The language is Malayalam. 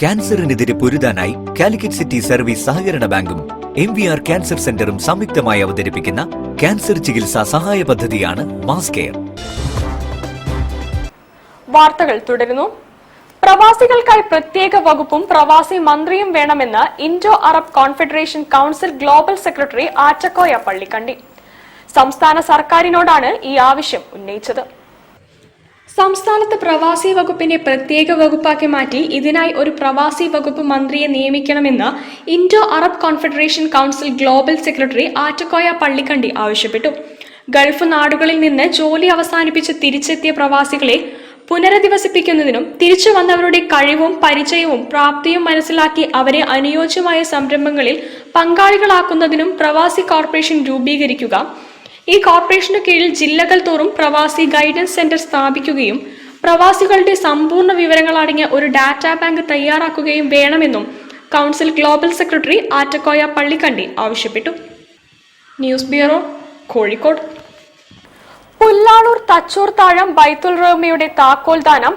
ക്യാൻസറിനെതിരെ പൊരുതാനായി കാലിക്കറ്റ് സിറ്റി സർവീസ് സഹകരണ ബാങ്കും MVR ക്യാൻസർ സെന്ററും സംയുക്തമായി അവതരിപ്പിക്കുന്ന ക്യാൻസർ ചികിത്സാ സഹായ പദ്ധതിയാണ് മാസ് കെയർ. വാർത്തകൾ തുടരുന്നു. പ്രവാസികൾക്കായി പ്രത്യേക വകുപ്പും പ്രവാസി മന്ത്രിയും വേണമെന്ന് Indo Arab confederation council global secretary Attakoya Pallikandi സംസ്ഥാന സർക്കാരിനോടാണ് ഈ ആവശ്യം ഉന്നയിച്ചത്. സംസ്ഥാനത്ത് പ്രവാസി വകുപ്പിനെ പ്രത്യേക വകുപ്പാക്കി മാറ്റി ഇതിനായി ഒരു പ്രവാസി വകുപ്പ് മന്ത്രിയെ നിയമിക്കണമെന്ന് Indo Arab confederation council global secretary Attakoya Pallikandi ആവശ്യപ്പെട്ടു. ഗൾഫ് നാടുകളിൽ നിന്ന് ജോലി അവസാനിപ്പിച്ച് തിരിച്ചെത്തിയ പ്രവാസികളെ പുനരധിവസിപ്പിക്കുന്നതിനും തിരിച്ചു വന്നവരുടെ കഴിവും പരിചയവും പ്രാപ്തിയും മനസ്സിലാക്കി അവരെ അനുയോജ്യമായ സംരംഭങ്ങളിൽ പങ്കാളികളാക്കുന്നതിനും പ്രവാസി കോർപ്പറേഷൻ രൂപീകരിക്കുക. ഈ കോർപ്പറേഷനു കീഴിൽ ജില്ലകൾ തോറും പ്രവാസി ഗൈഡൻസ് സെന്റർ സ്ഥാപിക്കുകയും പ്രവാസികളുടെ സമ്പൂർണ്ണ വിവരങ്ങൾ അടങ്ങിയ ഒരു ഡാറ്റാ ബാങ്ക് തയ്യാറാക്കുകയും വേണമെന്നും council global secretary Attakoya Pallikandi ആവശ്യപ്പെട്ടു. News bureau, Kozhikode. പുല്ലാളൂർ തച്ചൂർ താഴം ബൈത്തുൽ റഹ്മയുടെ താക്കോൽ ദാനം